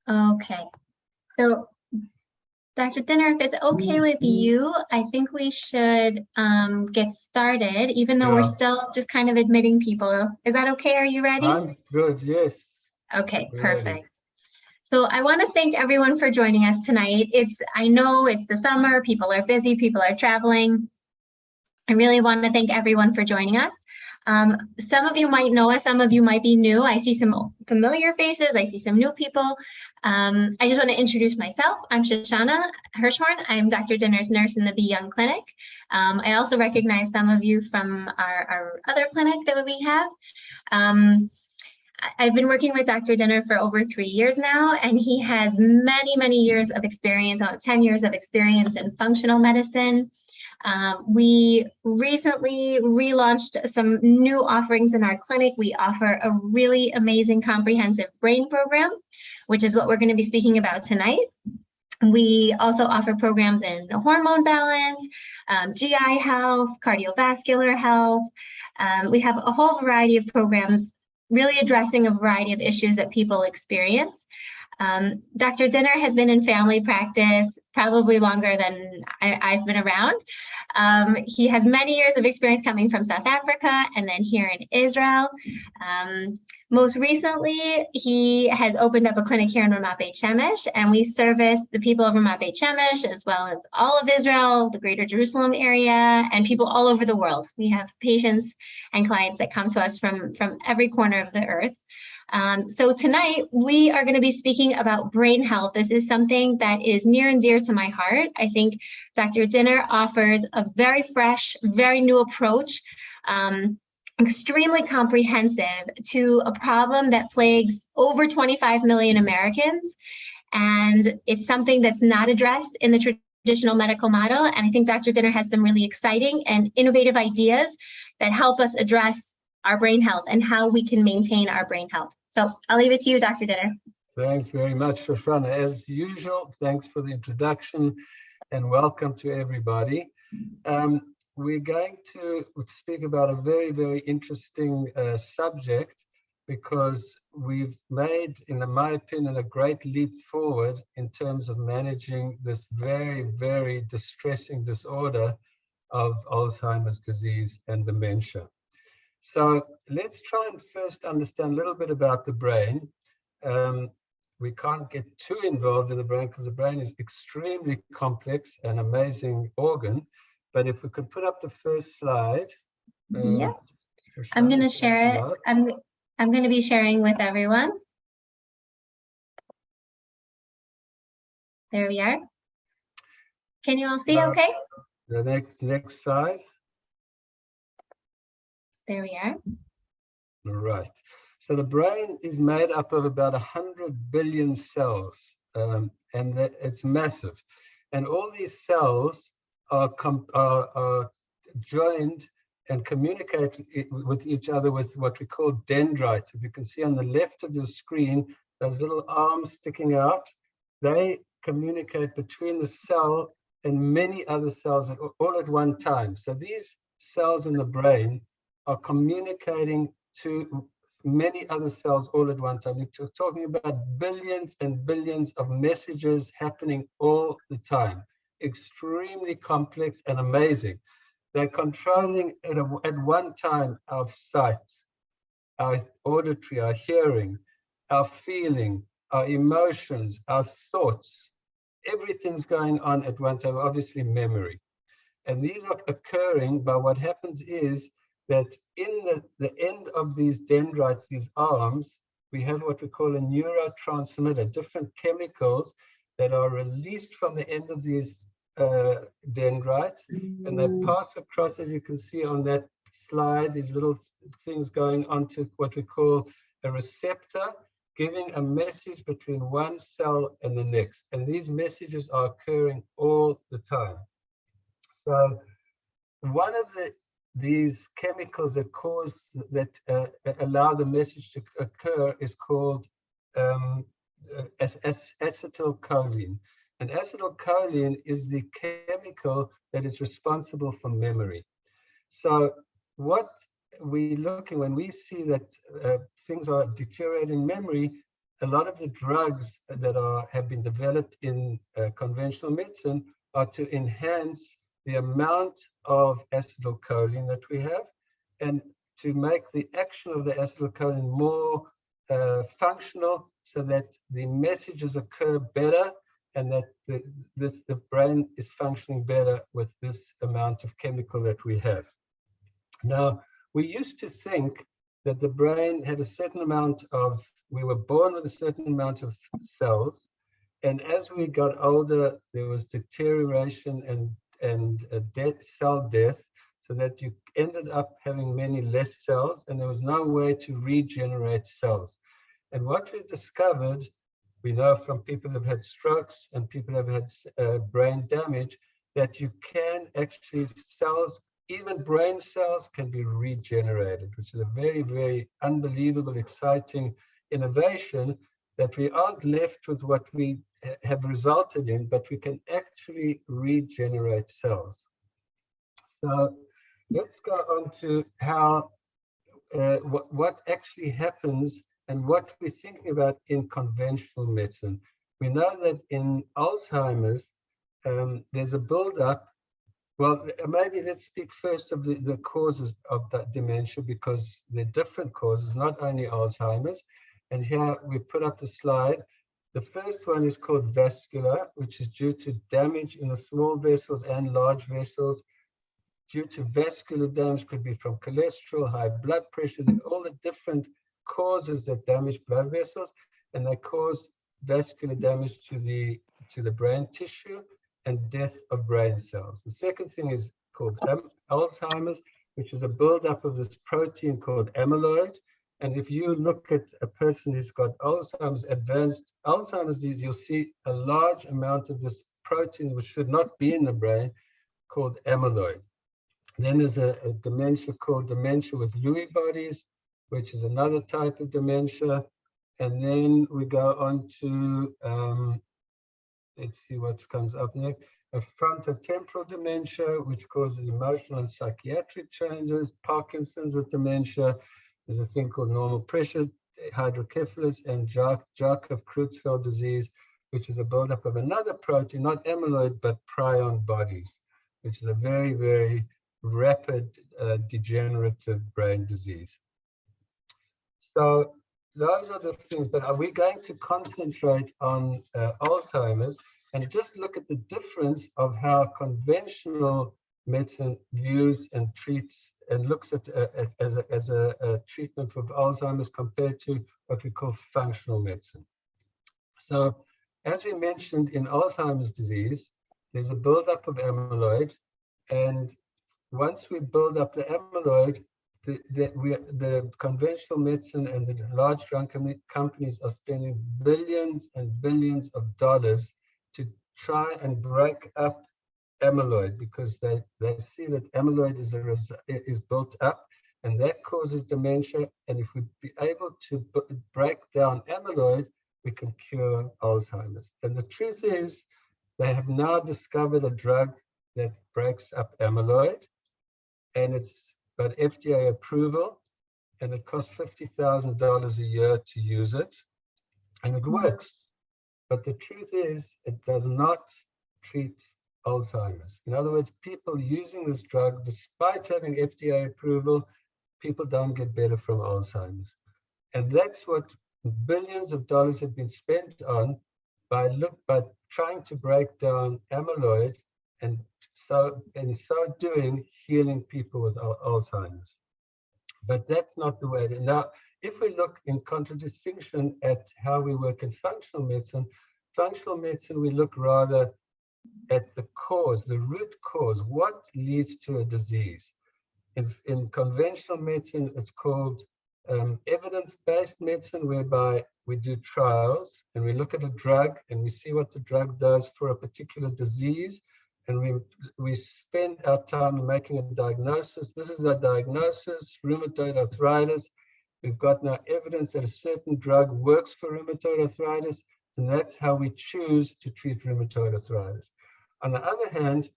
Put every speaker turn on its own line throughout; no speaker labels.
Okay, so Dr. Dinner, if it's okay with you, I think we should get started, even though we're still just kind of admitting people. Is that okay? Are you ready?
I'm good, yes.
Okay, perfect. So I want to thank everyone for joining us tonight. I know it's the summer, people are busy, people are traveling. I really want to thank everyone for joining us. Some of you might know us, some of you might be new. I see some familiar faces, I see some new people. I just want to introduce myself. I'm Shoshana Hirschhorn. I'm Dr. Dinner's nurse in the Be Young Clinic. I also recognize some of you from our other clinic that we have. I've been working with Dr. Dinner for over 3 years now, and he has many, many years of experience, 10 years of experience in functional medicine. We recently relaunched some new offerings in our clinic. We offer a really amazing comprehensive brain program, which is what we're going to be speaking about tonight. We also offer programs in hormone balance, GI health, cardiovascular health. We have a whole variety of programs really addressing a variety of issues that people experience. Dr. Dinner has been in family practice probably longer than I've been around. He has many years of experience coming from South Africa and then here in Israel. Most recently, he has opened up a clinic here in Ramat Beit Shemesh, and we service the people of Ramat Beit Shemesh as well as all of Israel, the greater Jerusalem area, and people all over the world. We have patients and clients that come to us from every corner of the earth. So tonight we are going to be speaking about brain health. This is something that is near and dear to my heart. I think Dr. Dinner offers a very fresh, very new approach, extremely comprehensive to a problem that plagues over 25 million Americans. And it's something that's not addressed in the traditional medical model. And I think Dr. Dinner has some really exciting and innovative ideas that help us address our brain health and how we can maintain our brain health. So I'll leave it to you, Dr. Dinner.
Thanks very much, Shoshana. As usual, thanks for the introduction and welcome to everybody. We're going to speak about a very, very interesting subject because we've made, in my opinion, a great leap forward in terms of managing this very, very distressing disorder of Alzheimer's disease and dementia. So let's try and first understand a little bit about the brain. We can't get too involved in the brain because the brain is extremely complex and amazing organ. But if we could put up the first slide.
Yeah, I'm going to share it. I'm going to be sharing with everyone. There we are. Can you all see okay?
The next slide.
There we are.
All right. So the brain is made up of about 100 billion cells, and it's massive. And all these cells are joined and communicate with each other with what we call dendrites. If you can see on the left of your screen, those little arms sticking out, they communicate between the cell and many other cells all at one time. So these cells in the brain are communicating to many other cells all at one time. We're talking about billions and billions of messages happening all the time. Extremely complex and amazing. They're controlling at one time our sight, our auditory, our hearing, our feeling, our emotions, our thoughts. Everything's going on at one time, obviously memory. And these are occurring by what happens is that in the end of these dendrites, these arms, we have what we call a neurotransmitter, different chemicals that are released from the end of these dendrites, and they pass across, as you can see on that slide, these little things going onto what we call a receptor, giving a message between one cell and the next. And these messages are occurring all the time. So one of these chemicals that allow the message to occur is called acetylcholine. And acetylcholine is the chemical that is responsible for memory. So what we're looking, when we see that things are deteriorating memory, a lot of the drugs that have been developed in conventional medicine are to enhance the amount of acetylcholine that we have, and to make the action of the acetylcholine more functional, so that the messages occur better, and that the brain is functioning better with this amount of chemical that we have. Now, we used to think that the brain had a certain amount of, we were born with a certain amount of cells, and as we got older, there was deterioration and cell death, so that you ended up having many less cells, and there was no way to regenerate cells. And what we discovered, we know from people who have had strokes and people who have had brain damage, that you can actually, cells, even brain cells, can be regenerated, which is a very, very unbelievable, exciting innovation, that we aren't left with what we have resulted in, but we can actually regenerate cells. So let's go on to how, what actually happens and what we're thinking about in conventional medicine. We know that in Alzheimer's, there's a buildup. Well, maybe let's speak first of the causes of that dementia, because they're different causes, not only Alzheimer's. And here we put up the slide. The first one is called vascular, which is due to damage in the small vessels and large vessels. Due to vascular damage, could be from cholesterol, high blood pressure, all the different causes that damage blood vessels, and they cause vascular damage to the brain tissue and death of brain cells. The second thing is called Alzheimer's, which is a buildup of this protein called amyloid. And if you look at a person who's got Alzheimer's, advanced Alzheimer's disease, you'll see a large amount of this protein, which should not be in the brain, called amyloid. Then there's a dementia called dementia with Lewy bodies, which is another type of dementia. And then we go on to, let's see what comes up next, a frontotemporal dementia, which causes emotional and psychiatric changes. Parkinson's with dementia. There's a thing called normal pressure hydrocephalus, and Jakob-Creutzfeldt disease, which is a buildup of another protein, not amyloid, but prion bodies, which is a very, very rapid degenerative brain disease. So those are the things, but are we going to concentrate on Alzheimer's and just look at the difference of how conventional medicine views and treats and looks at as a treatment for Alzheimer's compared to what we call functional medicine. So as we mentioned, in Alzheimer's disease, there's a buildup of amyloid, and once we build up the amyloid, the conventional medicine and the large drug companies are spending billions and billions of dollars to try and break up amyloid, because they see that amyloid is built up, and that causes dementia. And if we be able to break down amyloid, we can cure Alzheimer's. And the truth is, they have now discovered a drug that breaks up amyloid, and it's got FDA approval, and it costs $50,000 a year to use it, and it works. But the truth is, it does not treat Alzheimer's. In other words, people using this drug, despite having FDA approval, people don't get better from Alzheimer's. And that's what billions of dollars have been spent on by trying to break down amyloid, and so in so doing, healing people with Alzheimer's. But that's not the way. Now, if we look in contradistinction at how we work in functional medicine, we look rather at the cause, the root cause, what leads to a disease. In conventional medicine, it's called evidence-based medicine, whereby we do trials and we look at a drug and we see what the drug does for a particular disease, and we spend our time making a diagnosis. This is the diagnosis, rheumatoid arthritis. We've got now evidence that a certain drug works for rheumatoid arthritis, and that's how we choose to treat rheumatoid arthritis. On the other hand,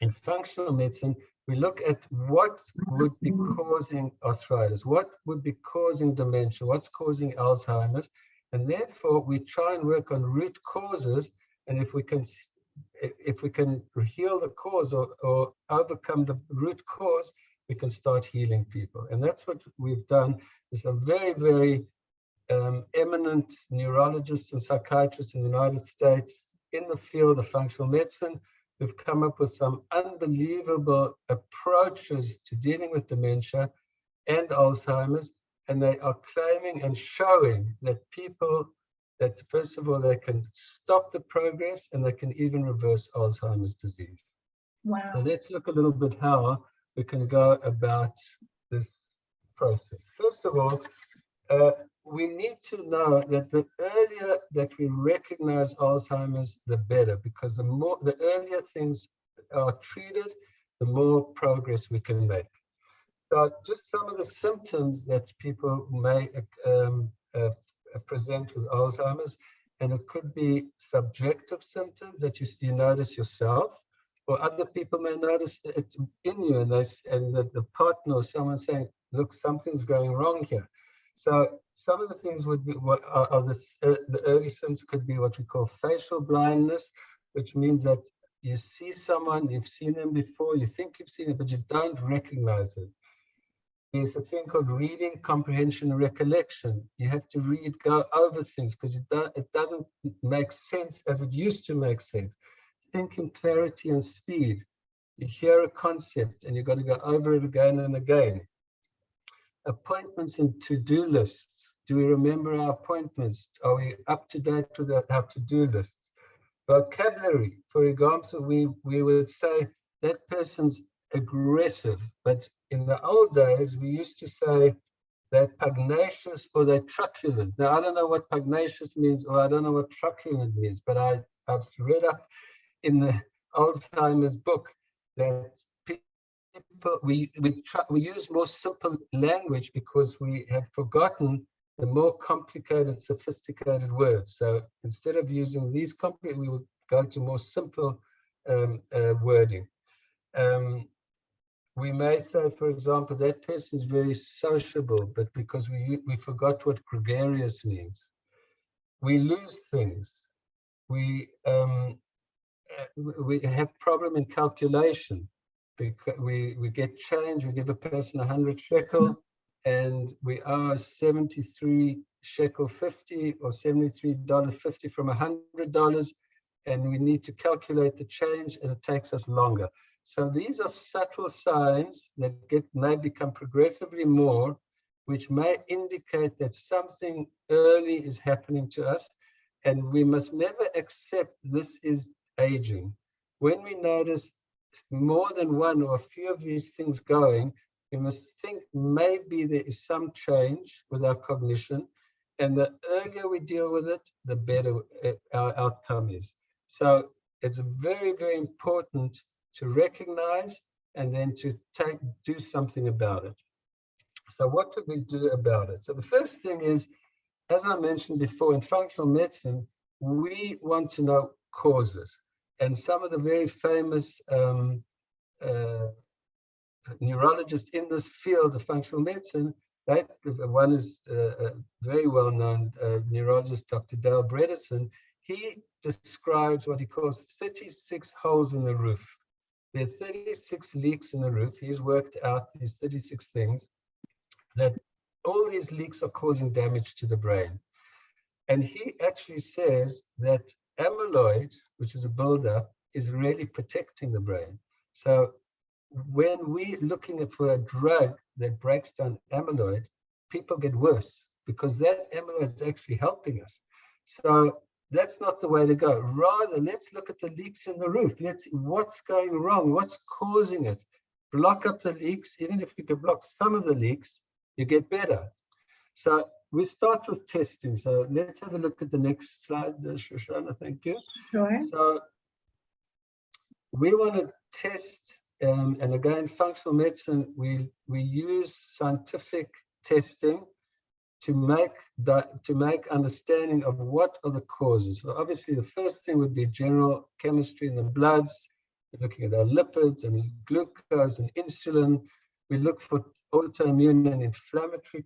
in functional medicine, we look at what would be causing arthritis, what would be causing dementia, what's causing Alzheimer's, And therefore, we try and work on root causes. And if we can heal the cause or overcome the root cause, we can start healing people. And that's what we've done. There's a very, very eminent neurologists and psychiatrists in the United States in the field of functional medicine who've come up with some unbelievable approaches to dealing with dementia and Alzheimer's. And they are claiming and showing that first of all, they can stop the progress and they can even reverse Alzheimer's disease.
Wow.
So let's look a little bit how we can go about this process. First of all, we need to know that the earlier that we recognize Alzheimer's, the better, because the earlier things are treated, the more progress we can make. So just some of the symptoms that people may present with Alzheimer's, and it could be subjective symptoms that you notice yourself, or other people may notice it in you, and the partner or someone saying, look, something's going wrong here. So some of the things would be the early symptoms could be what we call facial blindness, which means that you see someone, you've seen them before, you think you've seen it, but you don't recognize it. There's a thing called reading comprehension and recollection. You have to go over things because it doesn't make sense as it used to make sense. Thinking clarity and speed. You hear a concept and you've got to go over it again and again. Appointments and to-do lists. Do we remember our appointments? Are we up to date with our to-do lists? Vocabulary. For example, we would say that person's aggressive, but in the old days, we used to say they're pugnacious or they're truculent. Now, I don't know what pugnacious means, or I don't know what truculent means, but I've read up in the Alzheimer's book that people, we use more simple language because we have forgotten the more complicated, sophisticated words. So instead of using these complicated, we would go to more simple wording. We may say, for example, that person is very sociable, but because we forgot what gregarious means. We lose things. We have problem in calculation. Because we get change, we give a person 100 shekel, and we owe 73 shekel 50 or $73.50 from $100, and we need to calculate the change, and it takes us longer. So these are subtle signs that may become progressively more, which may indicate that something early is happening to us, and we must never accept this is aging. When we notice more than one or a few of these things going, we must think maybe there is some change with our cognition, and the earlier we deal with it, the better our outcome is. So it's very, very important to recognize and then to do something about it. So what do we do about it? So the first thing is, as I mentioned before, in functional medicine, we want to know causes. And some of the very famous neurologists in this field of functional medicine, one is a very well-known neurologist, Dr. Dale Bredesen. He describes what he calls 36 holes in the roof. There are 36 leaks in the roof. He's worked out these 36 things, that all these leaks are causing damage to the brain. And he actually says that amyloid, which is a buildup, is really protecting the brain. So when we're looking for a drug that breaks down amyloid, people get worse because that amyloid is actually helping us. So that's not the way to go. Rather, let's look at the leaks in the roof. Let's see what's going wrong, what's causing it. Block up the leaks. Even if you can block some of the leaks, you get better. So we start with testing. So let's have a look at the next slide, Shoshana. Thank you.
Sure.
So we want to test, and again, functional medicine, we use scientific testing to make understanding of what are the causes. So obviously, the first thing would be general chemistry in the bloods. We're looking at our lipids and glucose and insulin. We look for autoimmune and inflammatory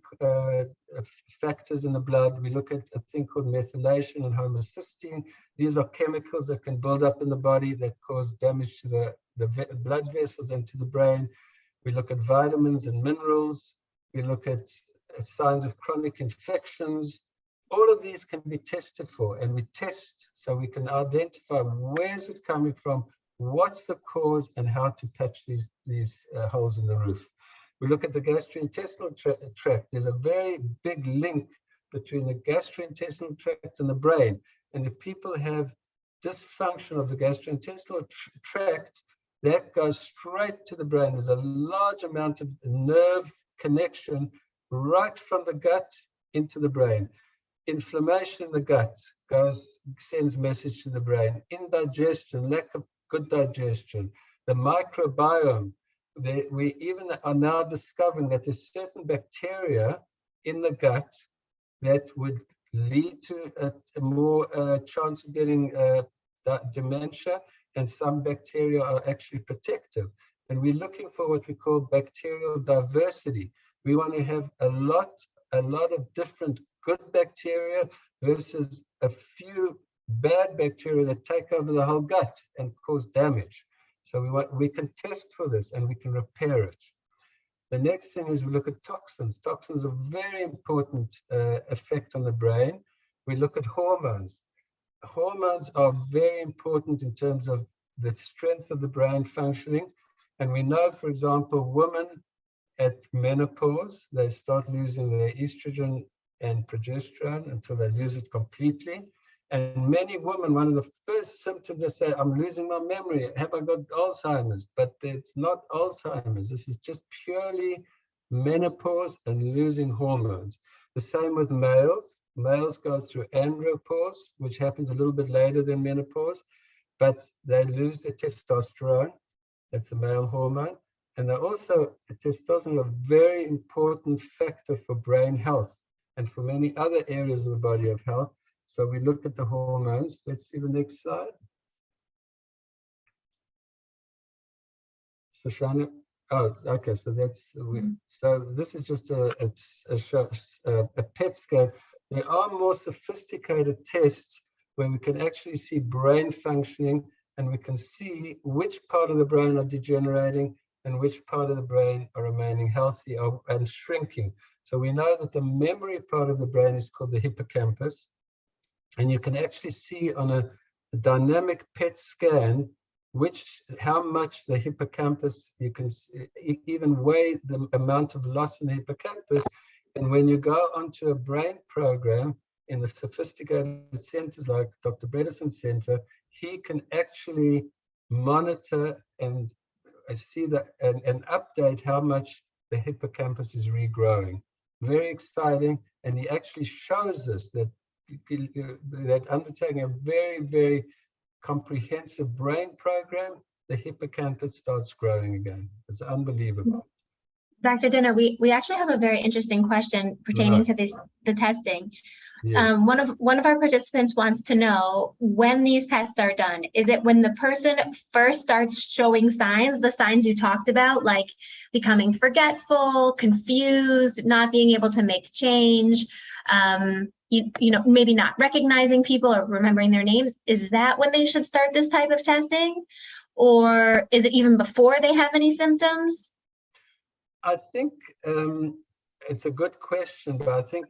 factors in the blood. We look at a thing called methylation and homocysteine. These are chemicals that can build up in the body that cause damage to the blood vessels and to the brain. We look at vitamins and minerals. We look at signs of chronic infections. All of these can be tested for, and we test so we can identify where's it coming from, what's the cause, and how to patch these holes in the roof. We look at the gastrointestinal tract. There's a very big link between the gastrointestinal tract and the brain. And if people have dysfunction of the gastrointestinal tract, that goes straight to the brain. There's a large amount of nerve connection right from the gut into the brain. Inflammation in the gut sends message to the brain. Indigestion, lack of good digestion, the microbiome. We even are now discovering that there's certain bacteria in the gut that would lead to a more chance of getting dementia, and some bacteria are actually protective. And we're looking for what we call bacterial diversity. We want to have a lot of different good bacteria versus a few bad bacteria that take over the whole gut and cause damage. So we can test for this and we can repair it. The next thing is we look at toxins. Toxins are very important effect on the brain. We look at hormones. Hormones are very important in terms of the strength of the brain functioning. And we know, for example, women at menopause, they start losing their estrogen and progesterone until they lose it completely. And many women, one of the first symptoms, they say, I'm losing my memory. Have I got Alzheimer's? But it's not Alzheimer's. This is just purely menopause and losing hormones. The same with males. Males go through andropause, which happens a little bit later than menopause, but they lose their testosterone. That's a male hormone. And testosterone is a very important factor for brain health and for many other areas of the body of health. So we look at the hormones. Let's see the next slide. So Shana, okay. So so this is just a PET scan. There are more sophisticated tests where we can actually see brain functioning, and we can see which part of the brain are degenerating and which part of the brain are remaining healthy and shrinking. So we know that the memory part of the brain is called the hippocampus. And you can actually see on a dynamic PET scan how much the hippocampus, you can even weigh the amount of loss in the hippocampus. And when you go onto a brain program in the sophisticated centers like Dr. Bredeson's center, he can actually monitor and see and update how much the hippocampus is regrowing. Very exciting. And he actually shows us that undertaking a very, very comprehensive brain program, the hippocampus starts growing again. It's unbelievable.
Dr. Dinner, we actually have a very interesting question pertaining to the testing. Yes. One of our participants wants to know when these tests are done. Is it when the person first starts showing signs, the signs you talked about, like becoming forgetful, confused, not being able to make change, you know, maybe not recognizing people or remembering their names? Is that when they should start this type of testing? Or is it even before they have any symptoms?
I think it's a good question, but I think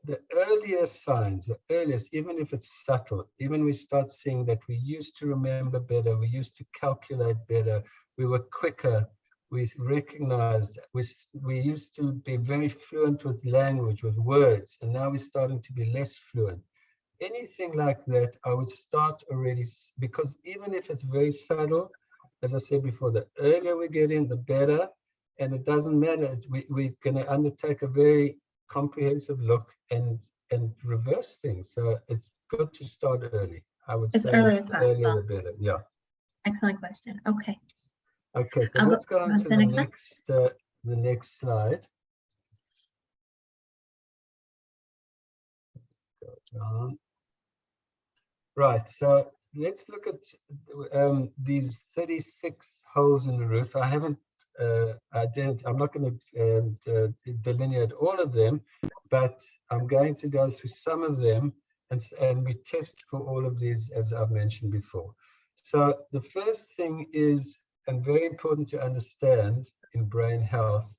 the earliest signs, even if it's subtle, even we start seeing that we used to remember better, we used to calculate better, we were quicker, we recognized, we used to be very fluent with language, with words, and now we're starting to be less fluent. Anything like that, I would start already, because even if it's very subtle, as I said before, the earlier we get in, the better. And it doesn't matter. We're going to undertake a very comprehensive look and reverse things. So it's good to start early. I would say
early as possible.
The earlier the better. Yeah.
Excellent question. Okay.
Okay. So let's go on to the next slide. Right. So let's look at these 36 holes in the roof. I haven't I'm not going to delineate all of them, but I'm going to go through some of them, and we test for all of these, as I've mentioned before. So the first thing is, and very important to understand in brain health,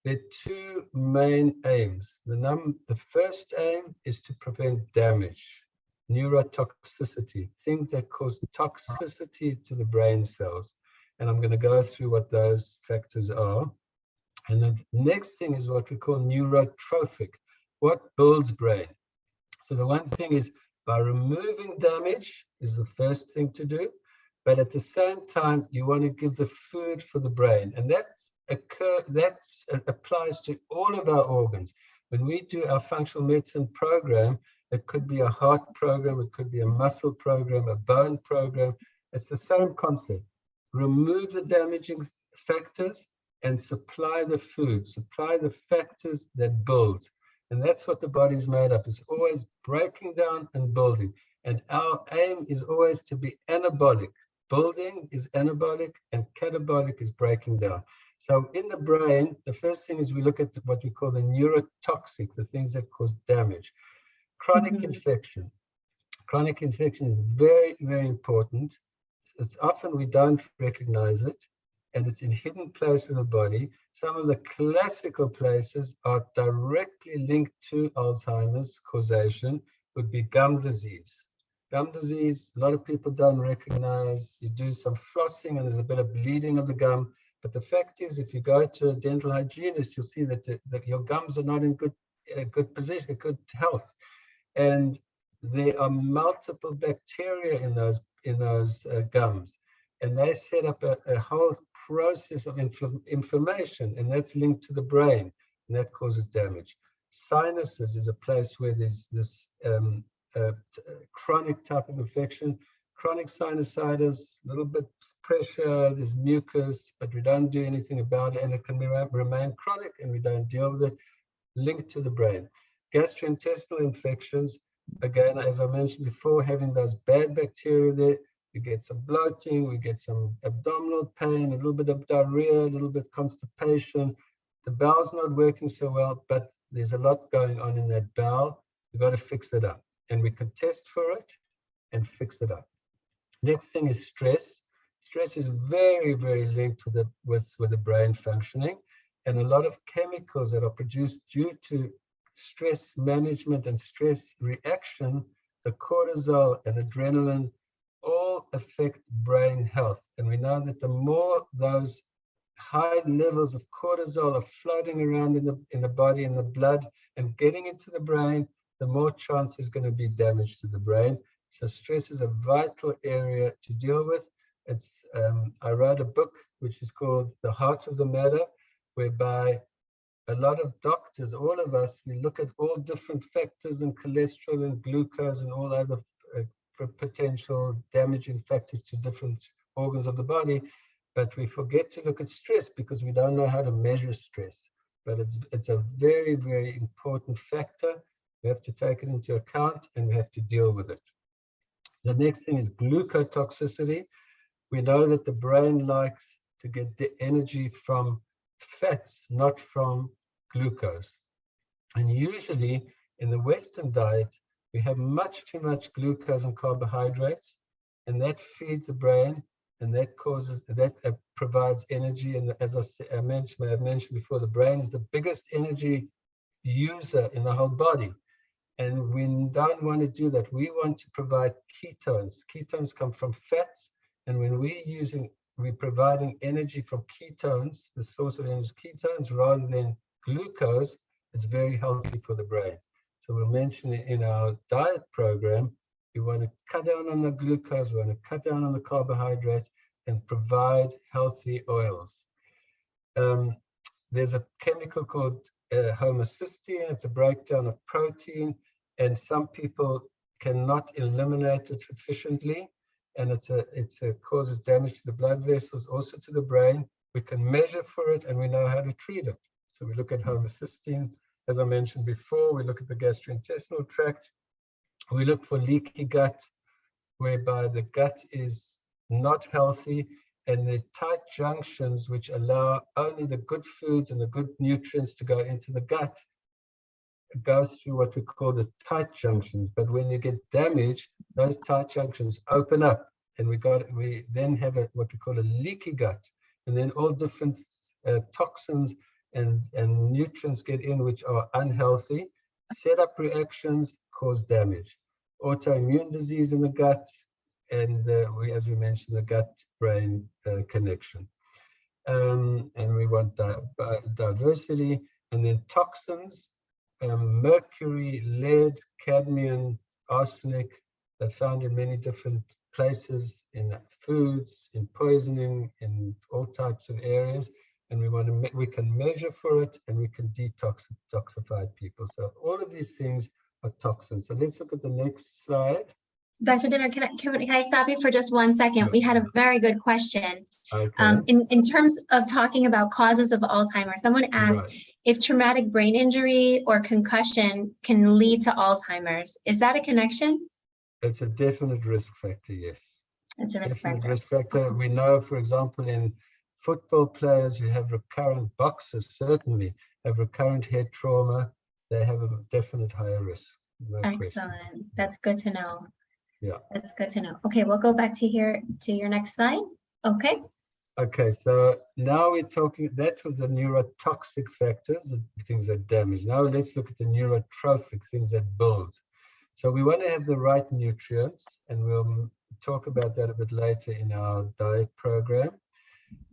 there are two main aims. The first aim is to prevent damage, neurotoxicity, things that cause toxicity to the brain cells. And I'm going to go through what those factors are. And the next thing is what we call neurotrophic, what builds brain. So the one thing is, by removing damage is the first thing to do, but at the same time, you want to give the food for the brain. And that applies to all of our organs. When we do our functional medicine program, it could be a heart program, it could be a muscle program, a bone program. It's the same concept. Remove the damaging factors and supply the food, supply the factors that build. And that's what the body's made up. It's always breaking down and building. And our aim is always to be anabolic. Building is anabolic and catabolic is breaking down. So in the brain, the first thing is we look at what we call the neurotoxic, the things that cause damage. Chronic infection. Chronic infection is very, very important. It's often we don't recognize it, and it's in hidden places of the body. Some of the classical places are directly linked to Alzheimer's causation, would be gum disease. Gum disease, a lot of people don't recognize. You do some flossing and there's a bit of bleeding of the gum. But the fact is, if you go to a dental hygienist, you'll see that your gums are not in good position, good health. And there are multiple bacteria in those gums. And they set up a whole process of inflammation, and that's linked to the brain, and that causes damage. Sinuses is a place where there's this chronic type of infection. Chronic sinusitis, a little bit pressure, there's mucus, but we don't do anything about it, and it can remain chronic, and we don't deal with it, linked to the brain. Gastrointestinal infections, again, as I mentioned before, having those bad bacteria there, we get some bloating, we get some abdominal pain, a little bit of diarrhea, a little bit constipation. The bowel's not working so well, but there's a lot going on in that bowel. We've got to fix it up, and we can test for it and fix it up. Next thing is stress. Stress is very, very linked with the brain functioning, and a lot of chemicals that are produced due to stress management and stress reaction, the cortisol and adrenaline, all affect brain health. And we know that the more those high levels of cortisol are floating around in the body, in the blood, and getting into the brain, the more chance there's going to be damage to the brain. So stress is a vital area to deal with. I wrote a book which is called The Heart of the Matter, whereby a lot of doctors, all of us, we look at all different factors and cholesterol and glucose and all other potential damaging factors to different organs of the body, but we forget to look at stress because we don't know how to measure stress. But it's a very, very important factor. We have to take it into account and we have to deal with it. The next thing is glucotoxicity. We know that the brain likes to get the energy from fats, not from glucose. And usually in the Western diet, we have much too much glucose and carbohydrates, and that feeds the brain, and that provides energy. And as I have mentioned before, the brain is the biggest energy user in the whole body. And we don't want to do that. We want to provide ketones. Ketones come from fats, and when we're providing energy from ketones, the source of energy is ketones rather than glucose, it's very healthy for the brain. So we'll mention it in our diet program. We want to cut down on the glucose, we want to cut down on the carbohydrates and provide healthy oils. There's a chemical called homocysteine. It's a breakdown of protein, and some people cannot eliminate it efficiently, and it causes damage to the blood vessels, also to the brain. We can measure for it, and we know how to treat it. So we look at homocysteine. As I mentioned before, we look at the gastrointestinal tract. We look for leaky gut, whereby the gut is not healthy, and the tight junctions which allow only the good foods and the good nutrients to go into the gut. It goes through what we call the tight junctions, but when you get damage, those tight junctions open up, and we then have what we call a leaky gut, and then all different toxins and nutrients get in which are unhealthy, set up reactions, cause damage. Autoimmune disease in the gut, and as we mentioned, the gut-brain connection. And we want diversity, and then toxins, mercury, lead, cadmium, arsenic. They're found in many different places, in foods, in poisoning, in all types of areas. And we can measure for it, and we can detoxify people. So all of these things are toxins. So let's look at the next slide.
Dr. Dinner, can I stop you for just 1 second? We had a very good question.
Okay.
In terms of talking about causes of Alzheimer's, someone asked if traumatic brain injury or concussion can lead to Alzheimer's. Is that a connection?
It's a definite risk factor, yes.
It's a risk
Definite
factor.
risk factor. We know, for example, in football players who have recurrent, boxers certainly have recurrent head trauma, they have a definite higher risk. No
Excellent.
question.
That's good to know.
Yeah.
That's good to know. Okay, we'll go back to your next slide. Okay.
Okay, so now we're talking, that was the neurotoxic factors, the things that damage. Now let's look at the neurotrophic, things that build. So we want to have the right nutrients, and we'll talk about that a bit later in our diet program.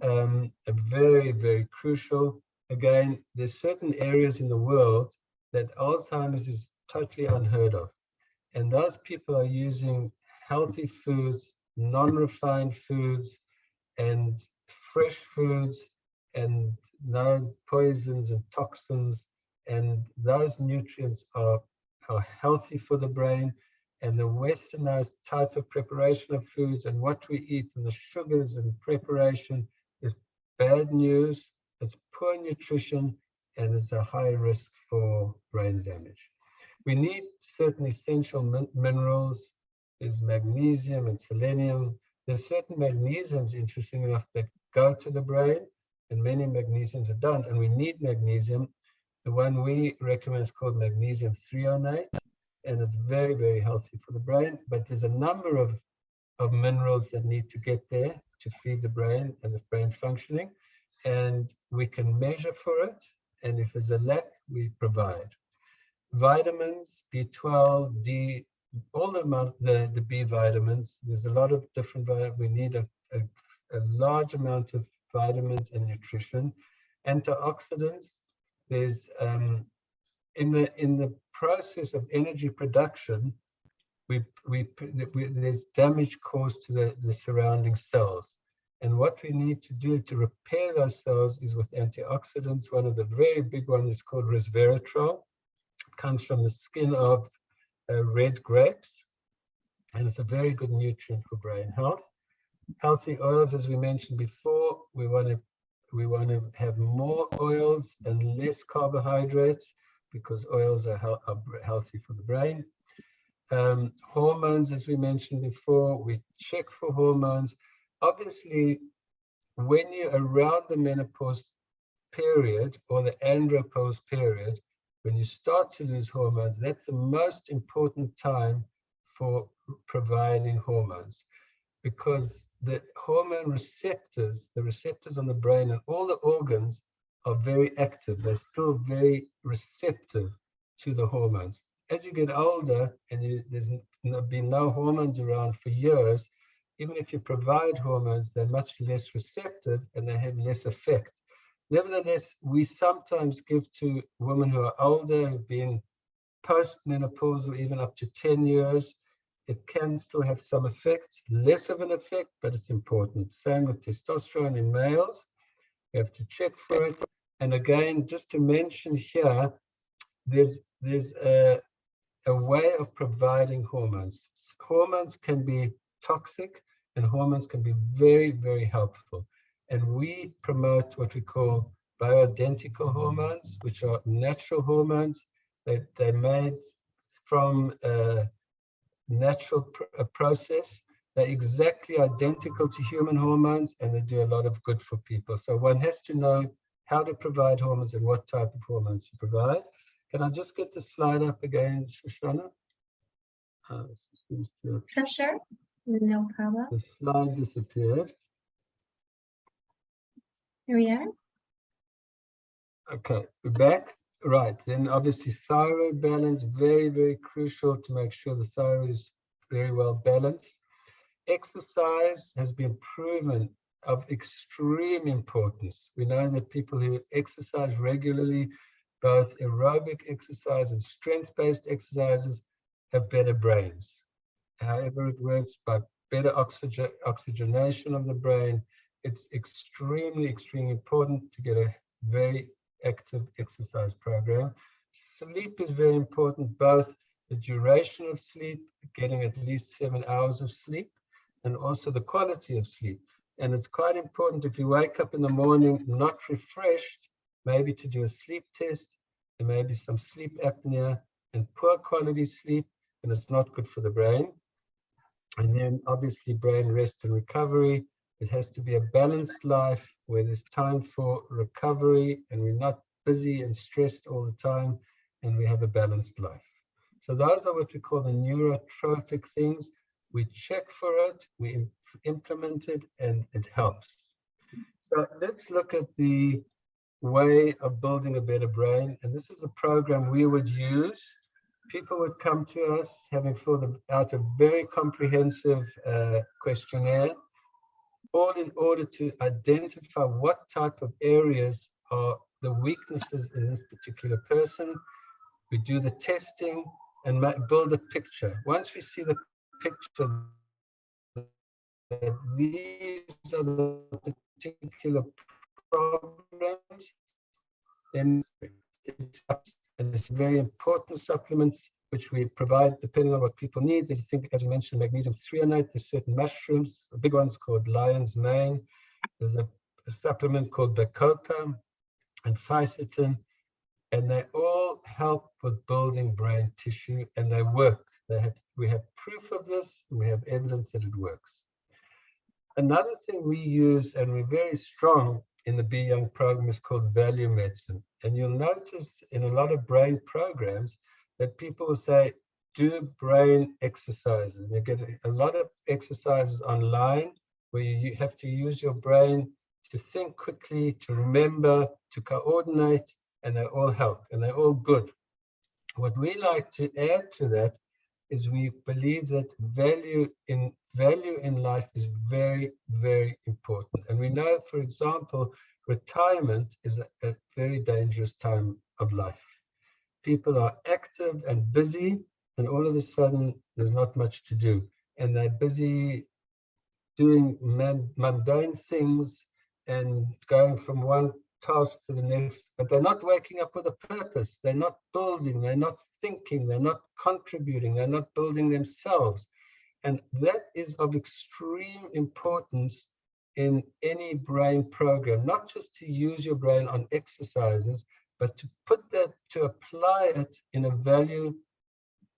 Very, very crucial. Again, there's certain areas in the world that Alzheimer's is totally unheard of. And those people are using healthy foods, non-refined foods, and fresh foods, and no poisons and toxins. And those nutrients are healthy for the brain. And the westernized type of preparation of foods and what we eat and the sugars and preparation is bad news. It's poor nutrition, and it's a high risk for brain damage. We need certain essential minerals. There's magnesium and selenium. There's certain magnesiums, interesting enough, that go to the brain, and many magnesiums that don't. And we need magnesium. The one we recommend is called magnesium threonate, and it's very, very healthy for the brain. But there's a number of minerals that need to get there to feed the brain and the brain functioning. And we can measure for it. And if there's a lack, we provide. Vitamins, B12, D, all the B vitamins. There's a lot of different vitamins. We need a large amount of vitamins and nutrition. Antioxidants. There's in the process of energy production, there's damage caused to the surrounding cells. And what we need to do to repair those cells is with antioxidants. One of the very big ones is called resveratrol. It comes from the skin of red grapes, and it's a very good nutrient for brain health. Healthy oils, as we mentioned before, we want to have more oils and less carbohydrates, because oils are healthy for the brain. Hormones, as we mentioned before, we check for hormones. Obviously, when you're around the menopause period or the andropause period, when you start to lose hormones, that's the most important time for providing hormones, because the hormone receptors, the receptors on the brain and all the organs are very active. They're still very receptive to the hormones. As you get older and there's been no hormones around for years, even if you provide hormones, they're much less receptive and they have less effect. Nevertheless, we sometimes give to women who are older, who've been post-menopausal, even up to 10 years. It can still have some effect, less of an effect, but it's important. Same with testosterone in males. We have to check for it. And again, just to mention here, there's a way of providing hormones. Hormones can be toxic, and hormones can be very, very helpful. And we promote what we call bioidentical hormones, which are natural hormones. They're made from a natural process. They're exactly identical to human hormones, and they do a lot of good for people. So one has to know how to provide hormones and what type of hormones to provide. Can I just get the slide up again, Shoshana?
Sure, no problem.
The slide disappeared.
Here we are.
Okay, we're back. Right, then obviously thyroid balance, very, very crucial to make sure the thyroid is very well balanced. Exercise has been proven of extreme importance. We know that people who exercise regularly, both aerobic exercise and strength-based exercises, have better brains. However it works, by better oxygenation of the brain, it's extremely, extremely important to get a very active exercise program. Sleep is very important, both the duration of sleep, getting at least 7 hours of sleep, and also the quality of sleep. And it's quite important if you wake up in the morning not refreshed, maybe to do a sleep test. There may be some sleep apnea and poor quality sleep, and it's not good for the brain. And then obviously brain rest and recovery. It has to be a balanced life where there's time for recovery and we're not busy and stressed all the time, and we have a balanced life. So those are what we call the neurotrophic things. We check for it, we implement it, and it helps. So let's look at the way of building a better brain. And this is a program we would use. People would come to us having filled out a very comprehensive questionnaire, all in order to identify what type of areas are the weaknesses in this particular person. We do the testing and build a picture. Once we see the picture that these are the particular problems, then and it's very important supplements which we provide depending on what people need. There's, I think, as you mentioned, magnesium threonate. There's certain mushrooms, the big ones called lion's mane. There's a supplement called bacopa and fisetin, and they all help with building brain tissue, and they work. We have proof of this, and we have evidence that it works. Another thing we use, and we're very strong in the Be Young program, is called value medicine. And you'll notice in a lot of brain programs that people will say, do brain exercises. You get a lot of exercises online where you have to use your brain to think quickly, to remember, to coordinate, and they all help, and they're all good. What we like to add to that is we believe that value in life is very, very important. And we know, for example, retirement is a very dangerous time of life. People are active and busy, and all of a sudden there's not much to do. And they're busy doing mundane things and going from one task to the next, but they're not waking up with a purpose. They're not building, they're not thinking, they're not contributing, they're not building themselves. And that is of extreme importance in any brain program, not just to use your brain on exercises, but to put that, to apply it in a value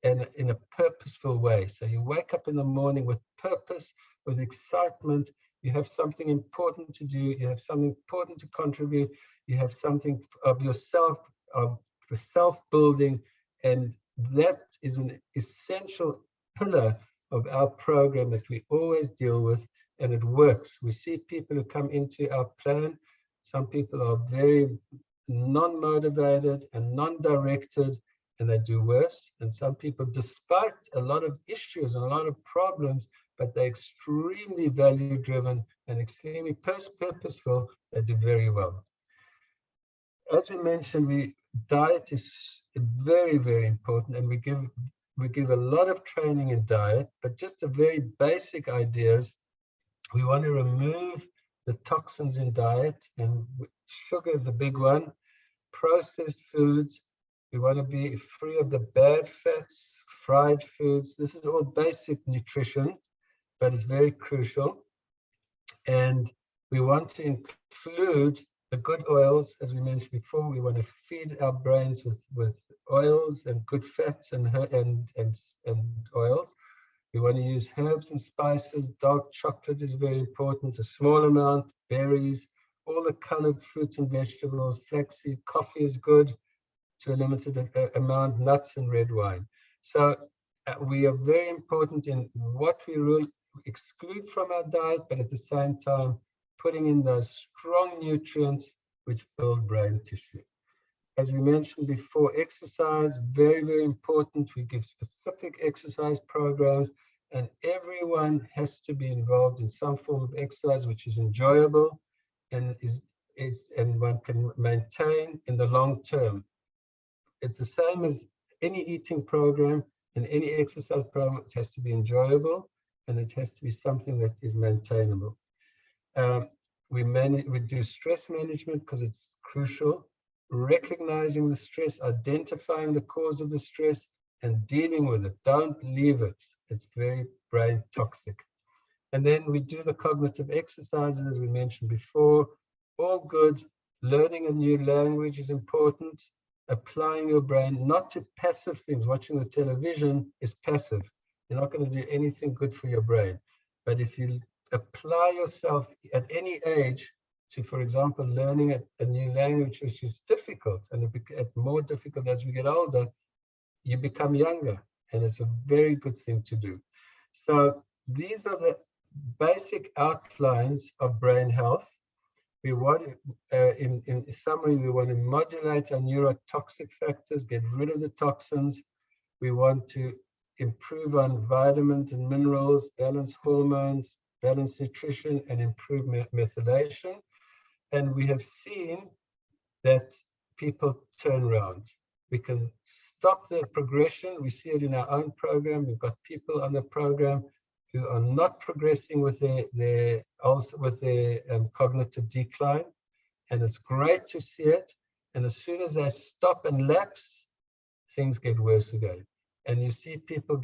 and in a purposeful way. So you wake up in the morning with purpose, with excitement. You have something important to do. You have something important to contribute. You have something of yourself, of the self-building, and that is an essential pillar of our program that we always deal with, and it works. We see people who come into our plan. Some people are very non-motivated and non-directed, and they do worse. And some people, despite a lot of issues and a lot of problems, but they're extremely value-driven and extremely purposeful, they do very well. As we mentioned, diet is very, very important, and we give a lot of training in diet, but just the very basic ideas. We want to remove the toxins in diet, and sugar is the big one. Processed foods, we want to be free of the bad fats, fried foods. This is all basic nutrition, but it's very crucial. And we want to include the good oils, as we mentioned before. We want to feed our brains with oils and good fats and oils. We want to use herbs and spices. Dark chocolate is very important, a small amount, berries, all the colored fruits and vegetables, flaxseed, coffee is good to a limited amount, nuts and red wine. So we are very important in what we really exclude from our diet, but at the same time, putting in those strong nutrients which build brain tissue. As we mentioned before, exercise, very, very important. We give specific exercise programs, and everyone has to be involved in some form of exercise which is enjoyable and and one can maintain in the long term. It's the same as any eating program and any exercise program. It has to be enjoyable and it has to be something that is maintainable. We do stress management because it's crucial. Recognizing the stress, identifying the cause of the stress, and dealing with it. Don't leave it. It's very brain toxic. And then we do the cognitive exercises, as we mentioned before. All good. Learning a new language is important. Applying your brain, not to passive things. Watching the television is passive. You're not going to do anything good for your brain. But if you apply yourself at any age to, for example, learning a new language, which is difficult, and it gets more difficult as we get older, you become younger, and it's a very good thing to do. So these are the basic outlines of brain health. We want, in summary, we want to modulate our neurotoxic factors, get rid of the toxins. We want to improve on vitamins and minerals, balance hormones, balance nutrition, and improve methylation. And we have seen that people turn around. We can stop the progression. We see it in our own program. We've got people on the program who are not progressing with their cognitive decline. And it's great to see it. And as soon as they stop and lapse, things get worse again. And you see people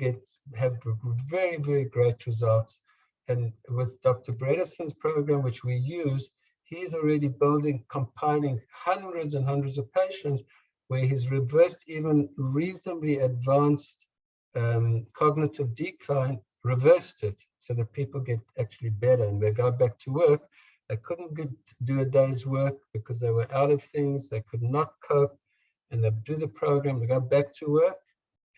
have very, very great results. And with Dr. Bredeson's program, which we use, he's already compiling hundreds and hundreds of patients where he's reversed even reasonably advanced cognitive decline, reversed it so that people get actually better and they go back to work. They couldn't do a day's work because they were out of things. They could not cope, and they do the program, they go back to work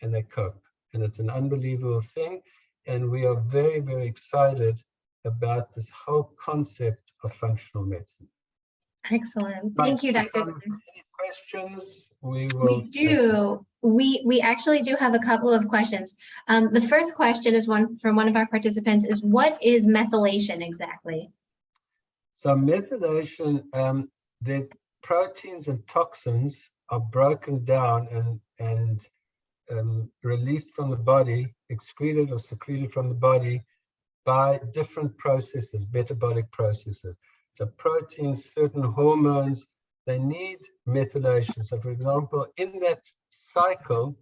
and they cope. And it's an unbelievable thing. And we are very, very excited about this whole concept of functional medicine.
Excellent. Thank you, Dr.
Any questions? We
do. We actually do have a couple of questions. The first question is from one of our participants is, what is methylation exactly?
So methylation, the proteins and toxins are broken down and released from the body, excreted or secreted from the body by different processes, metabolic processes. So proteins, certain hormones, they need methylation. So for example, in that cycle,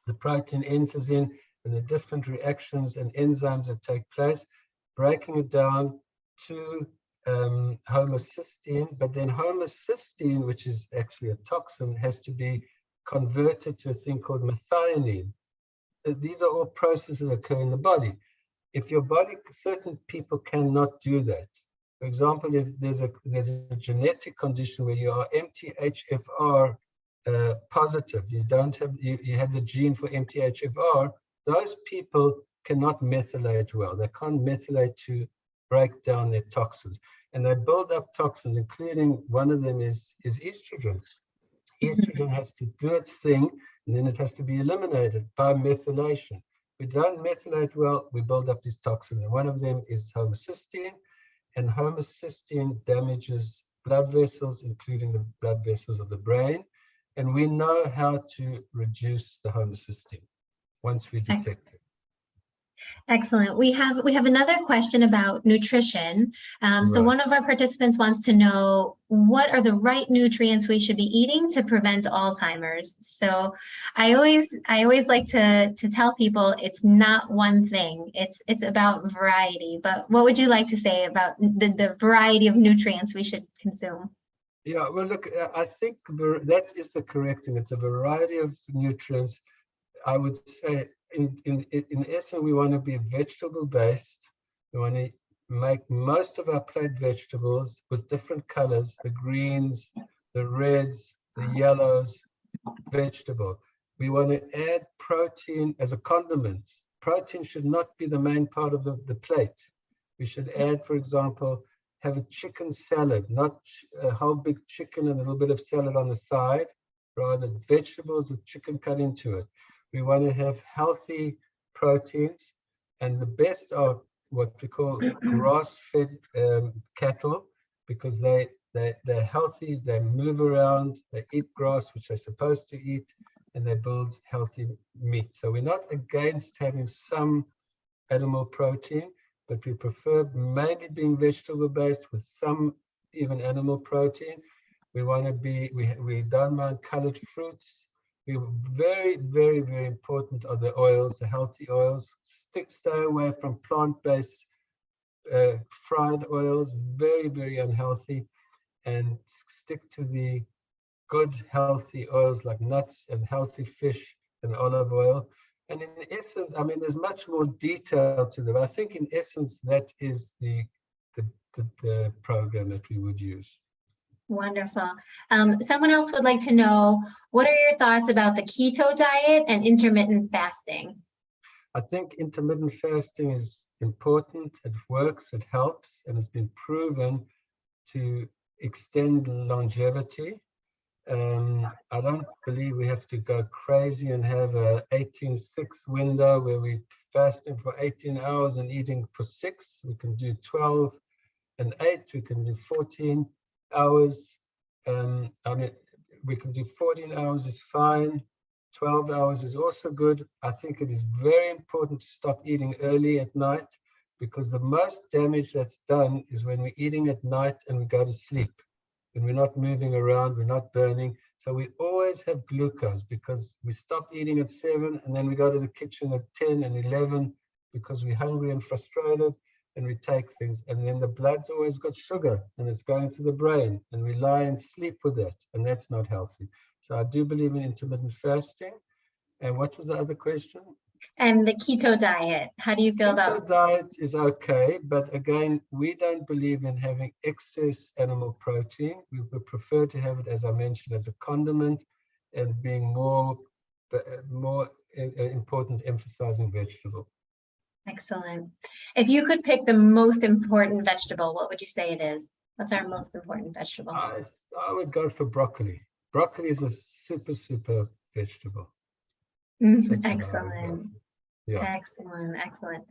the protein enters in and the different reactions and enzymes that take place, breaking it down to homocysteine, but then homocysteine, which is actually a toxin, has to be converted to a thing called methionine. These are all processes that occur in the body. If your body, certain people cannot do that. For example, if there's a genetic condition where you are MTHFR positive, you have the gene for MTHFR, those people cannot methylate well. They can't methylate to break down their toxins. And they build up toxins, including one of them is estrogen. Estrogen has to do its thing, and then it has to be eliminated by methylation. If we don't methylate well, we build up these toxins. And one of them is homocysteine, and homocysteine damages blood vessels, including the blood vessels of the brain. And we know how to reduce the homocysteine once we detect it.
Excellent. We have another question about nutrition. So one of our participants wants to know, what are the right nutrients we should be eating to prevent Alzheimer's? So I always like to tell people it's not one thing. It's about variety. But what would you like to say about the variety of nutrients we should consume?
Yeah, well, look, I think that is the correct thing. It's a variety of nutrients. I would say in essence, we want to be vegetable based. We want to make most of our plate vegetables with different colors, the greens, the reds, the yellows, vegetable. We want to add protein as a condiment. Protein should not be the main part of the plate. We should add, for example, have a chicken salad, not a whole big chicken and a little bit of salad on the side, rather vegetables with chicken cut into it. We want to have healthy proteins, and the best are what we call grass-fed cattle, because they're healthy, they move around, they eat grass, which they're supposed to eat, and they build healthy meat. So we're not against having some animal protein, but we prefer mainly being vegetable-based with some even animal protein. We want to be, we don't mind colored fruits. We very, very, very important are the oils, the healthy oils. Stay away from plant-based fried oils, very, very unhealthy, and stick to the good, healthy oils like nuts and healthy fish and olive oil. And in essence, I mean, there's much more detail to them. I think in essence, that is the program that we would use.
Wonderful. Someone else would like to know, what are your thoughts about the keto diet and intermittent fasting?
I think intermittent fasting is important. It works, it helps, and it's been proven to extend longevity. I don't believe we have to go crazy and have a 18-6 window where we're fasting for 18 hours and eating for 6. We can do 12 and 8. We can do 14 hours. I mean, we can do 14 hours is fine. 12 hours is also good. I think it is very important to stop eating early at night, because the most damage that's done is when we're eating at night and we go to sleep. When we're not moving around, we're not burning. So we always have glucose, because we stop eating at 7 and then we go to the kitchen at 10 and 11 because we're hungry and frustrated, and we take things. And then the blood's always got sugar and it's going to the brain, and we lie and sleep with it, and that's not healthy. So I do believe in intermittent fasting. And what was the other question?
And the keto diet, how do you feel about?
Keto diet is okay, but again, we don't believe in having excess animal protein. We would prefer to have it, as I mentioned, as a condiment, and being more important, emphasizing vegetable.
Excellent. If you could pick the most important vegetable, what would you say it is? What's our most important vegetable?
I would go for broccoli. Broccoli is a super vegetable.
Excellent.
Yeah.
Excellent.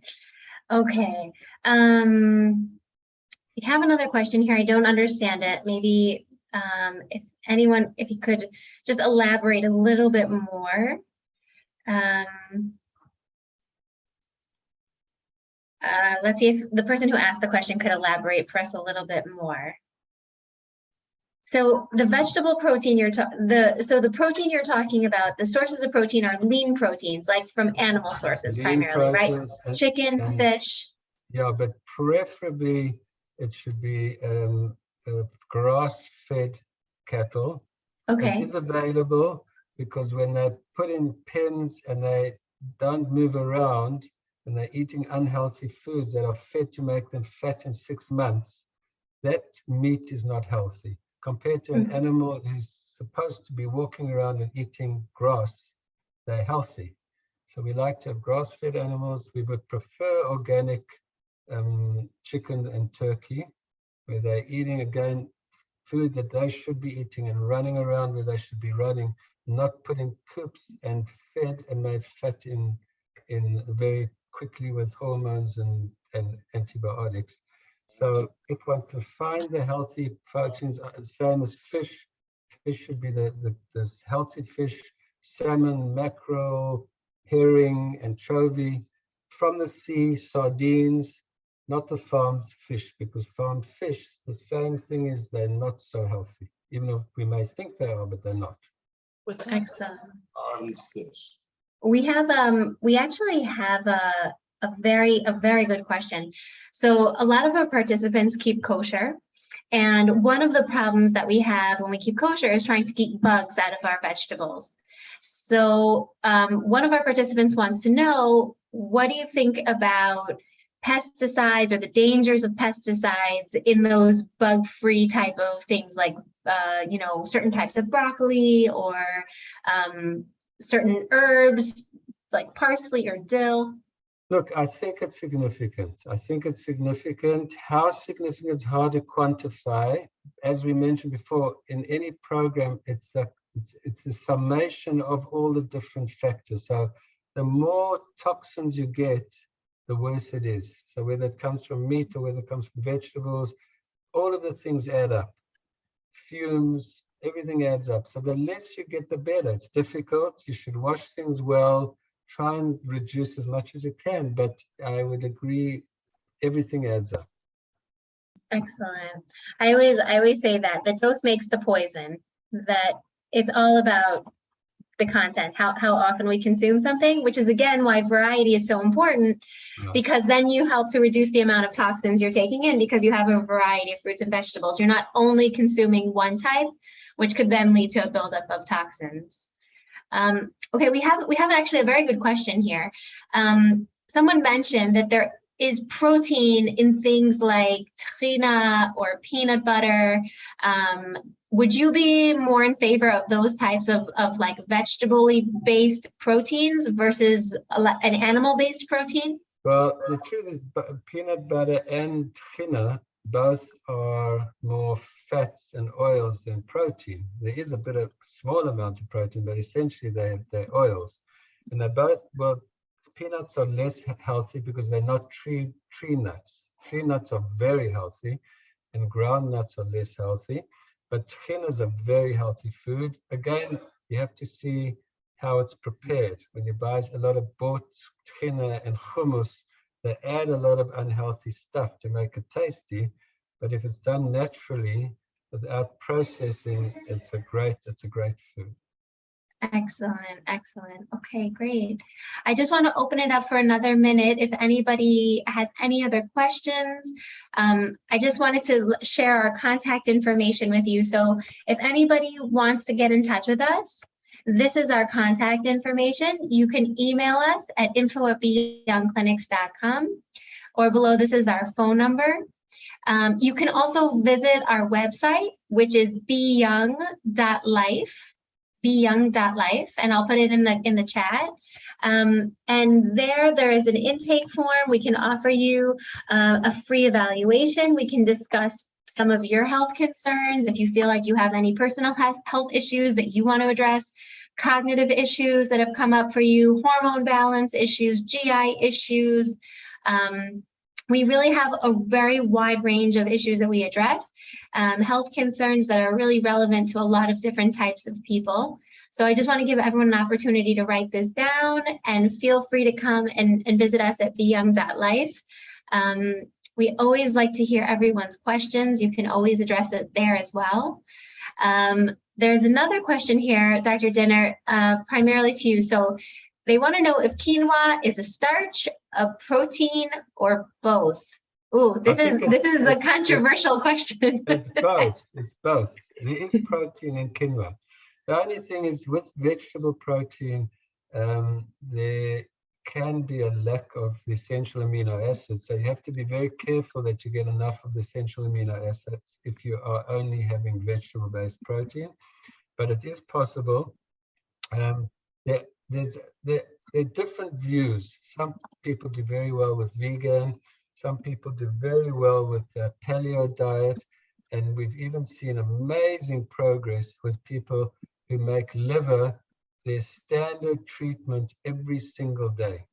Okay. We have another question here. I don't understand it. Maybe if you could just elaborate a little bit more. Let's see if the person who asked the question could elaborate for us a little bit more. So the vegetable protein the protein you're talking about, the sources of protein are lean proteins, like from animal sources primarily, right? Chicken, fish.
Yeah, but preferably it should be grass-fed cattle.
Okay.
It is available, because when they put in pens and they don't move around and they're eating unhealthy foods that are fed to make them fat in 6 months, that meat is not healthy. Compared to an animal who's supposed to be walking around and eating grass, they're healthy. So we like to have grass-fed animals. We would prefer organic chicken and turkey, where they're eating, again, food that they should be eating and running around where they should be running, not put in coops and fed and made fat in very quickly with hormones and antibiotics. So if one can find the healthy proteins, same as fish, fish should be this healthy fish, salmon, mackerel, herring, anchovy, from the sea, sardines, not the farmed fish, because farmed fish, the same thing is they're not so healthy, even though we may think they are, but they're not.
Excellent.
Farmed fish.
We actually have a very good question. So a lot of our participants keep kosher, and one of the problems that we have when we keep kosher is trying to keep bugs out of our vegetables. So one of our participants wants to know, what do you think about pesticides or the dangers of pesticides in those bug-free type of things, like certain types of broccoli or certain herbs like parsley or dill?
Look, I think it's significant. I think it's significant. How significant is hard to quantify. As we mentioned before, in any program, it's the summation of all the different factors. So the more toxins you get, the worse it is. So whether it comes from meat or whether it comes from vegetables, all of the things add up. Fumes, everything adds up. So the less you get, the better. It's difficult. You should wash things well. Try and reduce as much as you can, but I would agree, everything adds up.
Excellent. I always say that the dose makes the poison, that it's all about the content, how often we consume something, which is again why variety is so important, because then you help to reduce the amount of toxins you're taking in, because you have a variety of fruits and vegetables. You're not only consuming one type, which could then lead to a buildup of toxins. Okay, we have actually a very good question here. Someone mentioned that there is protein in things like trina or peanut butter. Would you be more in favor of those types of like vegetable based proteins versus an animal based protein?
Well, the truth is peanut butter and trina both are more fats and oils than protein. There is a bit of small amount of protein, but essentially they're oils. And they're both, well, peanuts are less healthy because they're not tree nuts. Tree nuts are very healthy and ground nuts are less healthy, but trina is a very healthy food. Again, you have to see how it's prepared. When you buy a lot of bought trina and hummus, they add a lot of unhealthy stuff to make it tasty. But if it's done naturally, without processing, it's a great food.
Excellent, excellent. Okay, great. I just want to open it up for another minute. If anybody has any other questions, I just wanted to share our contact information with you. So if anybody wants to get in touch with us, this is our contact information. You can email us at info@beyoungclinics.com, or below this is our phone number. You can also visit our website, which is beyoung.life, and I'll put it in the chat. And there is an intake form. We can offer you a free evaluation. We can discuss some of your health concerns. If you feel like you have any personal health issues that you want to address, cognitive issues that have come up for you, hormone balance issues, GI issues. We really have a very wide range of issues that we address, health concerns that are really relevant to a lot of different types of people. So I just want to give everyone an opportunity to write this down, and feel free to come and visit us at beyoung.life. We always like to hear everyone's questions. You can always address it there as well. There's another question here, Dr. Dinner, primarily to you. So they want to know if quinoa is a starch, a protein, or both. Ooh, this is a controversial question.
It's both. It's both. There is protein in quinoa. The only thing is, with vegetable protein, there can be a lack of the essential amino acids. So you have to be very careful that you get enough of the essential amino acids if you are only having vegetable-based protein. But it is possible. There are different views. Some people do very well with vegan. Some people do very well with the paleo diet. And we've even seen amazing progress with people who make liver their standard treatment every single day,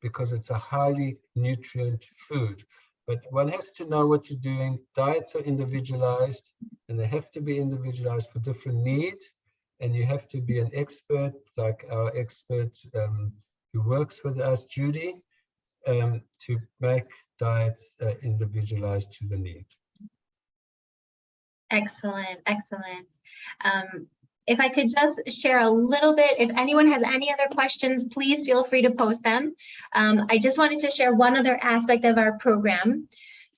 because it's a highly nutrient food. But one has to know what you're doing. Diets are individualized, and they have to be individualized for different needs. And you have to be an expert, like our expert who works with us, Judy, to make diets individualized to the need.
Excellent, excellent. If I could just share a little bit, if anyone has any other questions, please feel free to post them. I just wanted to share one other aspect of our program.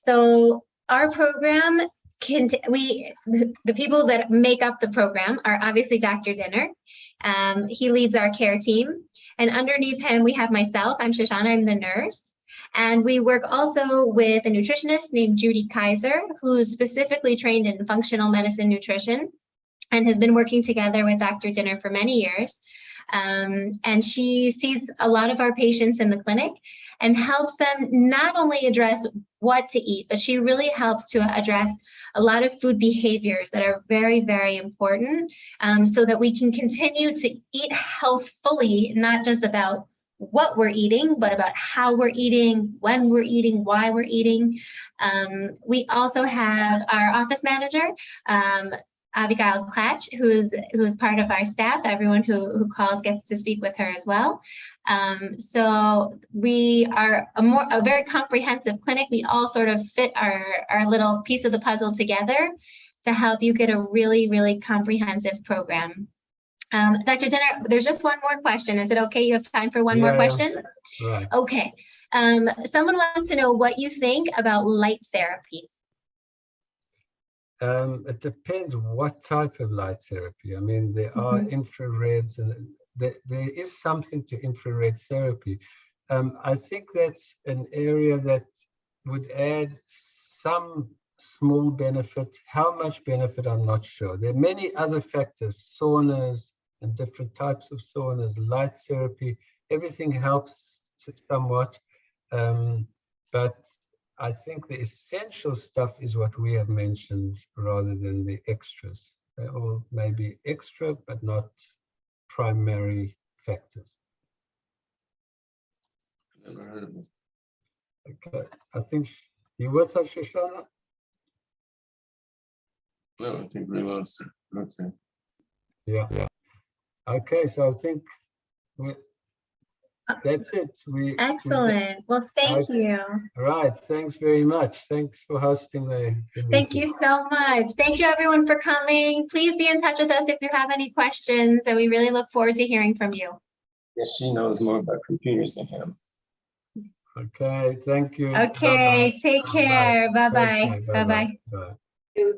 So our program the people that make up the program are obviously Dr. Dinner. He leads our care team, and underneath him we have myself. I'm Shoshana, I'm the nurse. And we work also with a nutritionist named Judy Kaiser, who's specifically trained in functional medicine nutrition and has been working together with Dr. Dinner for many years. And she sees a lot of our patients in the clinic and helps them not only address what to eat, but she really helps to address a lot of food behaviors that are very, very important, so that we can continue to eat healthfully, not just about what we're eating, but about how we're eating, when we're eating, why we're eating. We also have our office manager, Abigail Klatch, who is part of our staff. Everyone who calls gets to speak with her as well. So we are a very comprehensive clinic. We all sort of fit our little piece of the puzzle together to help you get a really, really comprehensive program. Dr. Dinner, there's just one more question. Is it okay? You have time for one more question?
Right.
Okay. Someone wants to know what you think about light therapy.
It depends what type of light therapy. I mean, there are infrareds, and there is something to infrared therapy. I think that's an area that would add some small benefit. How much benefit, I'm not sure. There are many other factors, saunas and different types of saunas, light therapy, everything helps somewhat. But I think the essential stuff is what we have mentioned rather than the extras. They're all maybe extra, but not primary factors.
Never heard of it.
Okay, I think you with us, Shoshana?
No, I think we lost it. Okay.
Yeah. Okay, so I think that's it.
Excellent. Well, thank you.
Right. Thanks very much. Thanks for hosting the meeting.
Thank you so much. Thank you, everyone, for coming. Please be in touch with us if you have any questions, and we really look forward to hearing from you.
Yes, she knows more about computers than him.
Okay. Thank you.
Okay.
Bye-bye.
Take care. Bye-bye.
Take care.
Bye-bye.
Bye.